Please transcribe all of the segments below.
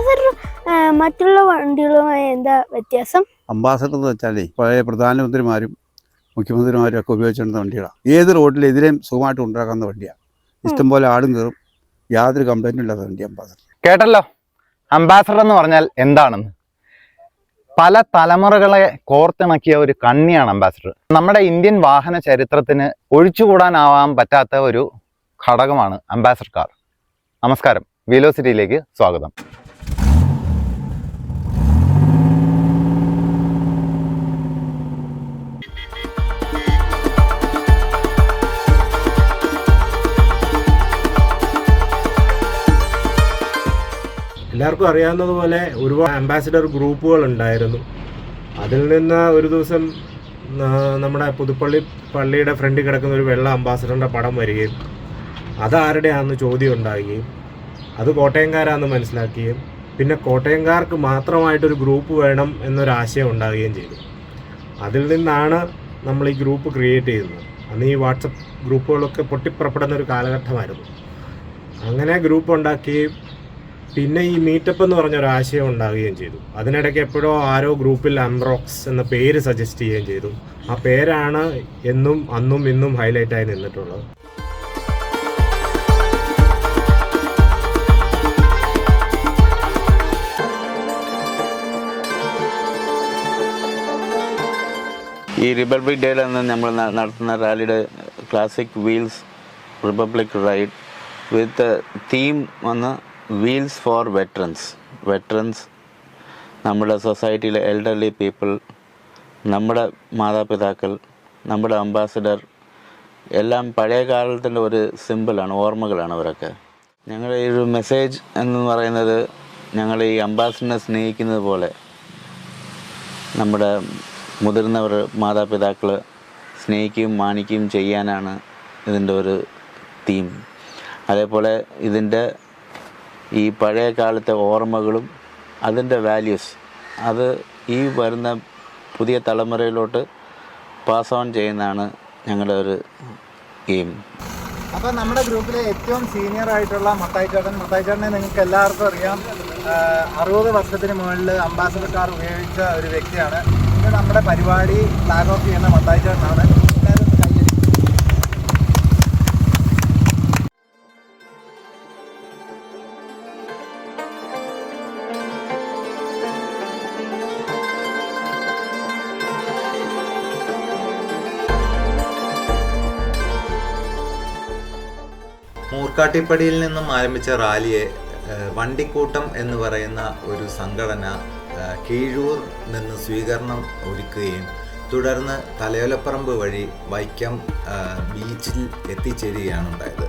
Ambassador മറ്റുള്ള വണ്ടികളുമായി എന്താ വ്യത്യാസം? അംബാസഡർ എന്ന് വെച്ചാലേ പഴയ പ്രധാനമന്ത്രിമാരും മുഖ്യമന്ത്രിമാരും ഒക്കെ ഉപയോഗിച്ചിരുന്ന വണ്ടികളാണ്. ഏത് റോഡിൽ എതിരെയും സുഖമായിട്ട് ഉണ്ടാക്കാവുന്ന വണ്ടിയാണ്. ഇഷ്ടംപോലെ ആടും കയറും, യാതൊരു കംപ്ലൈൻറ്റും ഇല്ലാത്ത വണ്ടി അംബാസഡർ. കേട്ടല്ലോ അംബാസഡർ എന്ന് പറഞ്ഞാൽ എന്താണെന്ന്. പല തലമുറകളെ കോർത്തിണക്കിയ ഒരു കണ്ണിയാണ് അംബാസഡർ. നമ്മുടെ ഇന്ത്യൻ വാഹന ചരിത്രത്തിന് ഒഴിച്ചുകൂടാനാവാൻ പറ്റാത്ത ഒരു ഘടകമാണ് അംബാസഡർ കാർ. നമസ്കാരം, വെലോസിറ്റിയിലേക്ക് സ്വാഗതം. എല്ലാവർക്കും അറിയാവുന്നതുപോലെ ഒരുപാട് അംബാസിഡർ ഗ്രൂപ്പുകൾ ഉണ്ടായിരുന്നു. അതിൽ നിന്ന് ഒരു ദിവസം നമ്മുടെ പുതുപ്പള്ളി പള്ളിയുടെ ഫ്രണ്ടിൽ കിടക്കുന്ന ഒരു വെള്ള അംബാസിഡറിൻ്റെ പടം വരികയും അതാരുടെയാണെന്ന് ചോദ്യം ഉണ്ടാകുകയും അത് കോട്ടയംകാരാണെന്ന് മനസ്സിലാക്കുകയും പിന്നെ കോട്ടയംകാർക്ക് മാത്രമായിട്ടൊരു ഗ്രൂപ്പ് വേണം എന്നൊരാശയം ഉണ്ടാകുകയും ചെയ്തു. അതിൽ നിന്നാണ് നമ്മൾ ഈ ഗ്രൂപ്പ് ക്രിയേറ്റ് ചെയ്യുന്നത്. അന്ന് ഈ വാട്സപ്പ് ഗ്രൂപ്പുകളൊക്കെ പൊട്ടിപ്പുറപ്പെടുന്ന ഒരു കാലഘട്ടമായിരുന്നു. അങ്ങനെ ഗ്രൂപ്പ് ഉണ്ടാക്കുകയും പിന്നെ ഈ മീറ്റപ്പ് എന്ന് പറഞ്ഞൊരാശയം ഉണ്ടാകുകയും ചെയ്തു. അതിനിടയ്ക്ക് എപ്പോഴോ ആരോ ഗ്രൂപ്പിൽ അംബ്രോക്സ് എന്ന പേര് സജസ്റ്റ് ചെയ്യുകയും ചെയ്തു. ആ പേരാണ് എന്നും അന്നും ഇന്നും ഹൈലൈറ്റായി നിന്നിട്ടുള്ളത്. ഈ റിപ്പബ്ലിക് ഡേയിൽ നിന്ന് നമ്മൾ നടത്തുന്ന റാലിയുടെ classic wheels republic ride with theme വന്ന് വീൽസ് ഫോർ വെറ്ററൻസ് നമ്മുടെ സൊസൈറ്റിയിലെ എൽഡർലി പീപ്പിൾ, നമ്മുടെ മാതാപിതാക്കൾ, നമ്മുടെ അംബാസിഡർ എല്ലാം പഴയ കാലത്തിൻ്റെ ഒരു സിമ്പിളാണ്, ഓർമ്മകളാണ് അവരൊക്കെ. ഞങ്ങളുടെ ഈ ഒരു മെസ്സേജ് എന്ന് പറയുന്നത്, ഞങ്ങൾ ഈ അംബാസിഡറിനെ സ്നേഹിക്കുന്നത് പോലെ നമ്മുടെ മുതിർന്നവർ, മാതാപിതാക്കൾ സ്നേഹിക്കുകയും മാനിക്കുകയും ചെയ്യാനാണ് ഇതിൻ്റെ ഒരു തീം. അതേപോലെ ഇതിൻ്റെ ഈ പഴയ കാലത്തെ ഓർമ്മകളും അതിൻ്റെ വാല്യൂസ് അത് ഈ വരുന്ന പുതിയ തലമുറയിലോട്ട് പാസ് ഓൺ ചെയ്യുന്നതാണ് ഞങ്ങളുടെ ഒരു എയിം. അപ്പോൾ നമ്മുടെ ഗ്രൂപ്പിലെ ഏറ്റവും സീനിയർ ആയിട്ടുള്ള മത്തായി ചേട്ടനെ നിങ്ങൾക്ക് എല്ലാവർക്കും അറിയാം. 60 വർഷത്തിന് മുകളിൽ അംബാസഡർ കാർ ഉപയോഗിച്ച ഒരു വ്യക്തിയാണ്. ഇന്ന് നമ്മുടെ പരിപാടി ഫ്ലാഗ് ഓഫ് ചെയ്യുന്ന മത്തായി ചേട്ടനാണ്. 'മൂർക്കാട്ടിപ്പടിയിൽ നിന്നും ആരംഭിച്ച റാലിയെ വണ്ടിക്കൂട്ടം എന്ന് പറയുന്ന ഒരു സംഘടന കീഴൂർ നിന്ന് സ്വീകരണം ഒരുക്കുകയും തുടർന്ന് തലയോലപ്പറമ്പ് വഴി വൈക്കം ബീച്ചിൽ എത്തിച്ചേരുകയാണ് ഉണ്ടായത്.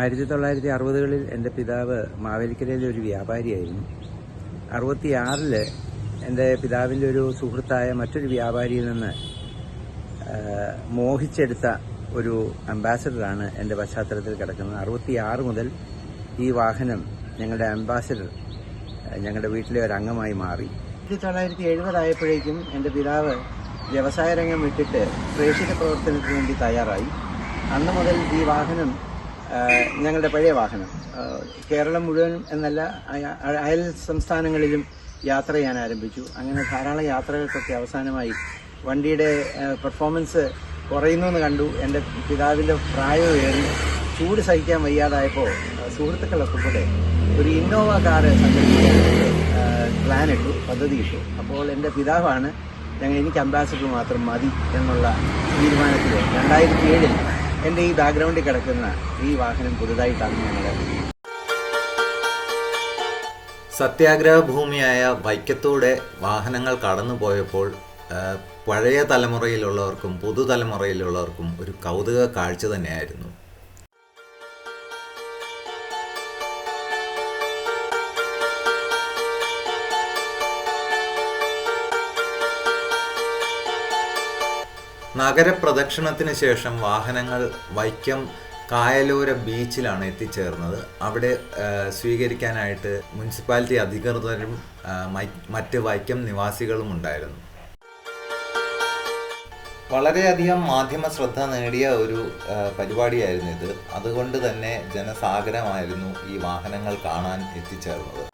ആയിരത്തി 1960-കളിൽ എൻ്റെ പിതാവ് മാവേലിക്കരയിലെ ഒരു വ്യാപാരിയായിരുന്നു. 66-ൽ എൻ്റെ പിതാവിൻ്റെ ഒരു സുഹൃത്തായ മറ്റൊരു വ്യാപാരിയിൽ നിന്ന് മോഹിച്ചെടുത്ത ഒരു അംബാസഡറാണ് എൻ്റെ പശ്ചാത്തലത്തിൽ കിടക്കുന്നത്. 66 മുതൽ ഈ വാഹനം ഞങ്ങളുടെ അംബാസഡർ ഞങ്ങളുടെ വീട്ടിലെ ഒരു അംഗമായി മാറി. 1970 ആയപ്പോഴേക്കും എൻ്റെ പിതാവ് വ്യവസായ രംഗം വിട്ടിട്ട് പ്രേക്ഷിത പ്രവർത്തനത്തിന് വേണ്ടി തയ്യാറായി. അന്ന് മുതൽ ഈ വാഹനം ഞങ്ങളുടെ പഴയ വാഹനം കേരളം മുഴുവൻ എന്നല്ല അയൽ സംസ്ഥാനങ്ങളിലും യാത്ര ചെയ്യാൻ ആരംഭിച്ചു. അങ്ങനെ ധാരാളം യാത്രകൾക്കൊക്കെ അവസാനമായി വണ്ടിയുടെ പെർഫോമൻസ് കുറയുന്നു കണ്ടു. എൻ്റെ പിതാവിൻ്റെ പ്രായമേറി ചൂട് സഹിക്കാൻ വയ്യാതായപ്പോൾ സുഹൃത്തുക്കളൊക്കെ കൂടെ ഒരു ഇന്നോവ കാറ് സംഘടിപ്പിക്കാനായിട്ട് പ്ലാൻ ഇട്ടു, പദ്ധതി ഇട്ടു. അപ്പോൾ എൻ്റെ പിതാവാണ് എനിക്ക് അംബാസഡർ മാത്രം മതി എന്നുള്ള തീരുമാനത്തിൽ 2007-ൽ എൻ്റെ ഈ ബാക്ക്ഗ്രൗണ്ടിൽ കിടക്കുന്ന ഈ വാഹനം പുതുതായിട്ടാണ് ഞങ്ങൾ. സത്യാഗ്രഹ ഭൂമിയായ വൈക്കത്തൂടെ വാഹനങ്ങൾ കടന്നുപോയപ്പോൾ പഴയ തലമുറയിലുള്ളവർക്കും പുതുതലമുറയിലുള്ളവർക്കും ഒരു കൗതുക കാഴ്ച തന്നെയായിരുന്നു. നഗരപ്രദക്ഷിണത്തിന് ശേഷം വാഹനങ്ങൾ വൈക്കം കായലോര ബീച്ചിലാണ് എത്തിച്ചേർന്നത്. അവിടെ സ്വീകരിക്കാനായിട്ട് മുനിസിപ്പാലിറ്റി അധികൃതരും മറ്റ് വൈക്കം നിവാസികളും ഉണ്ടായിരുന്നു. വളരെയധികം മാധ്യമ ശ്രദ്ധ നേടിയ ഒരു പരിപാടിയായിരുന്നു ഇത്. അതുകൊണ്ട് തന്നെ ജനസാഗരമായിരുന്നു ഈ വാഹനങ്ങൾ കാണാൻ എത്തിച്ചേർന്നത്.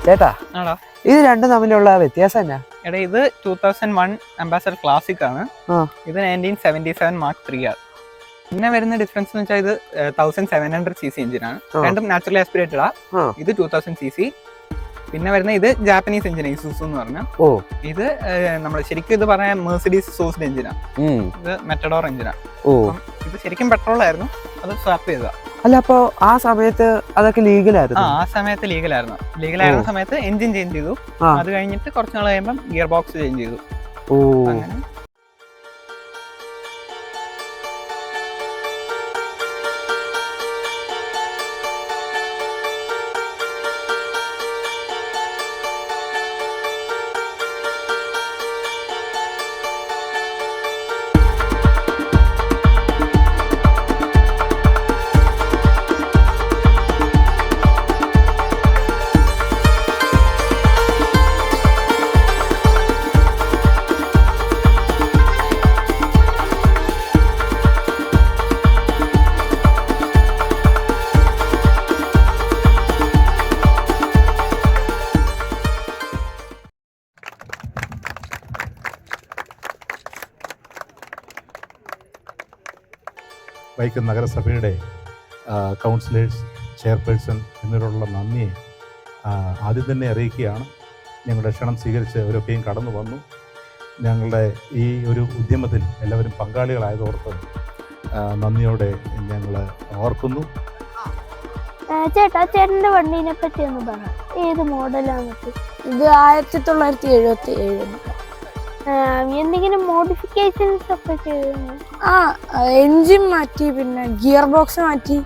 ചേട്ടാ, ആണോ? ഇത് രണ്ടും തമ്മിലുള്ള വ്യത്യാസം എന്നാ? എടാ, ഇത് 2001 അംബാസഡർ ക്ലാസിക് ആണ്. ഇത് 1977 Mark III ആണ്. പിന്നെ വരുന്ന ഡിഫറൻസ് എന്ന് വെച്ചാൽ ഇത് 1700cc എഞ്ചിനാണ്. രണ്ടും നാച്ചുറലി ആസ്പിറേറ്റഡ് ആ. ഇത് 2000cc. പിന്നെ വരുന്ന ഇത് ജാപ്പനീസ് എഞ്ചിൻ, ഇസുസു എന്ന് പറഞ്ഞ. ഇത് നമ്മൾ ശരിക്കും ഇത് പറയാൻ മെർസിഡീസ് സോഴ്സ്ഡ് എഞ്ചിനാണ്. ഇത് മെറ്റഡോർ എഞ്ചിനാണ്. ഇത് ശരിക്കും പെട്രോൾ ആയിരുന്നു, അത് സ്വാപ്പ് ചെയ്തതാ. അല്ല, അപ്പൊ ആ സമയത്ത് അതൊക്കെ ലീഗലായിരുന്നു? ആ സമയത്ത് ലീഗലായിരുന്ന സമയത്ത് എഞ്ചിൻ ചേഞ്ച് ചെയ്തു. അത് കഴിഞ്ഞിട്ട് കുറച്ച് നാൾ കഴിയുമ്പോൾ ഗിയർ ബോക്സ് ചേഞ്ച് ചെയ്തു. അങ്ങനെ വൈക്കം നഗരസഭയുടെ കൗൺസിലേഴ്സ്, ചെയർപേഴ്സൺ എന്നിവരോടുള്ള നന്ദിയെ ആദ്യം തന്നെ അറിയിക്കുകയാണ്. ഞങ്ങളുടെ ക്ഷണം സ്വീകരിച്ച് അവരൊക്കെയും കടന്നു വന്നു. ഞങ്ങളുടെ ഈ ഒരു ഉദ്യമത്തിൽ എല്ലാവരും പങ്കാളികളായതോർത്ത് നന്ദിയോടെ ഞങ്ങൾ ഓർക്കുന്നു. ചേട്ടൻ്റെ വണ്ടീനെ പറ്റി ഒന്ന് പറ. ഏത് മോഡലാണ്? ഇത് 1977. എന്തെങ്കിലും മോഡിഫിക്കേഷൻസ് ഒക്കെ ചെയ്തു? എൻജിൻ മാറ്റി, പിന്നെ ഗിയർ ബോക്സ് മാറ്റി.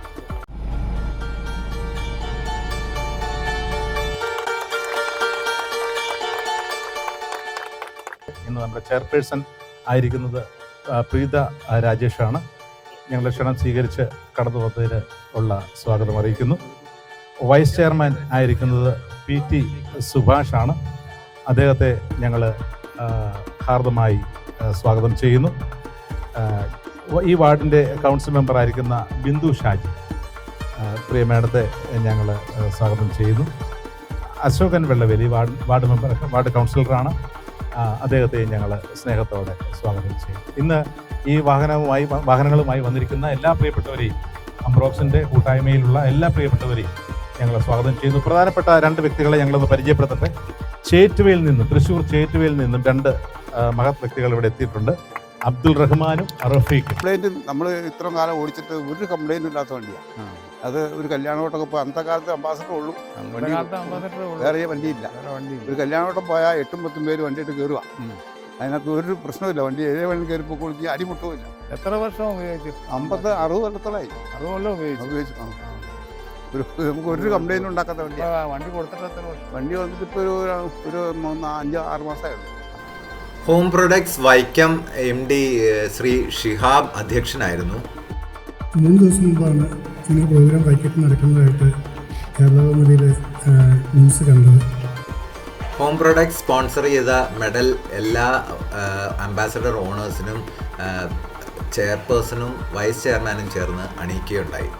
ഇന്ന് നമ്മുടെ ചെയർപേഴ്സൺ ആയിരിക്കുന്നത് പ്രീത രാജേഷാണ്. ഞങ്ങളുടെ ക്ഷണം സ്വീകരിച്ച് കടന്നു വന്നതിന് ഉള്ള സ്വാഗതം അറിയിക്കുന്നു. വൈസ് ചെയർമാൻ ആയിരിക്കുന്നത് PT സുഭാഷാണ്. അദ്ദേഹത്തെ ഞങ്ങൾ ഹാർദമായി സ്വാഗതം ചെയ്യുന്നു. ഈ വാർഡിൻ്റെ കൗൺസിൽ മെമ്പറായിരിക്കുന്ന ബിന്ദു ഷാജി, പ്രിയ മേഡത്തെ ഞങ്ങൾ സ്വാഗതം ചെയ്യുന്നു. അശോകൻ വെള്ളവേലി വാർഡ് കൗൺസിലറാണ്. അദ്ദേഹത്തെ ഞങ്ങൾ സ്നേഹത്തോടെ സ്വാഗതം ചെയ്യും. ഇന്ന് ഈ വാഹനങ്ങളുമായി വന്നിരിക്കുന്ന എല്ലാ പ്രിയപ്പെട്ടവരെയും, അംബ്രോക്സിൻ്റെ കൂട്ടായ്മയിലുള്ള എല്ലാ പ്രിയപ്പെട്ടവരെയും ഞങ്ങൾ സ്വാഗതം ചെയ്യുന്നു. പ്രധാനപ്പെട്ട രണ്ട് വ്യക്തികളെ ഞങ്ങളൊന്ന് പരിചയപ്പെടുത്തട്ടെ. തൃശ്ശൂർ ചേറ്റുവയിൽ നിന്നും രണ്ട് മഹത് വ്യക്തികൾ ഇവിടെ എത്തിയിട്ടുണ്ട്. അബ്ദുൾ റഹ്മാനും റഫീഖും. കംപ്ലൈൻറ്റ് നമ്മൾ ഇത്രയും കാലം ഓടിച്ചിട്ട് ഒരു കംപ്ലൈൻറ്റും ഇല്ലാത്ത വണ്ടിയാണ്. അത് ഒരു കല്യാണോട്ടൊക്കെ ഇപ്പോൾ അന്നത്തെ കാലത്ത് അംബാസഡർ ഉള്ളൂ, വേറെ വണ്ടിയില്ല. ഒരു കല്യാണോട്ടം പോയാൽ 8-10 പേര് വണ്ടിയിട്ട് കയറുക. അതിനകത്ത് ഒരു പ്രശ്നമില്ല. വണ്ടി ഏഴ് വണ്ടി കയറിപ്പോൾ കുളിച്ച് അടിമുട്ടുമില്ല. എത്ര വർഷം ഉപയോഗിച്ചു? 50-60 കൊല്ലത്തോളമായി 60 കൊല്ലം ഉപയോഗിച്ചു. നമുക്ക് ഒരു കംപ്ലൈൻറ്റ് ഉണ്ടാക്കാത്ത വണ്ടിയാണ്. വണ്ടി കൊടുത്തിട്ട് വണ്ടി വന്നിട്ട് ഇപ്പോൾ ഒരു 5-6 മാസമായുള്ളൂ. Home products Vaikom MD Shri Shihab അധ്യക്ഷനായിരുന്നു. 3 ദിവസം മുമ്പാണ് ഇങ്ങനെ പ്രോഗ്രാം വൈക്കത്ത് നടക്കുന്നതായിട്ട് കേരള കൗമുദിയിൽ ന്യൂസ് കണ്ടത്. ഹോം പ്രൊഡക്ട്സ് സ്പോൺസർ ചെയ്ത മെഡൽ എല്ലാ അംബാസഡർ ഓണേഴ്സിനും ചെയർപേഴ്സണും വൈസ് ചെയർമാനും ചേർന്ന് അണിയിക്കുകയുണ്ടായി.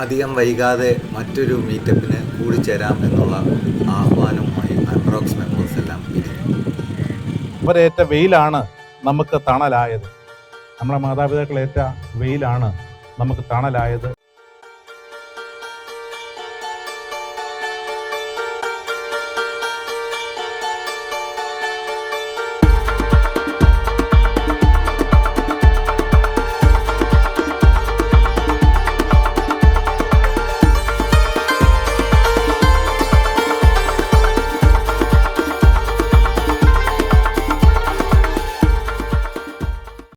അധികം വൈകാതെ മറ്റൊരു മീറ്റപ്പിന് കൂടിച്ചേരാം എന്നുള്ള ആഹ്വാനവുമായി അംബ്രോക്സ് മെമ്പേഴ്സ് എല്ലാം പിരിഞ്ഞു. അവരേറ്റ വെയിലാണ് നമുക്ക് തണലായത്. നമ്മുടെ മാതാപിതാക്കളേറ്റ വെയിലാണ് നമുക്ക് തണലായത്.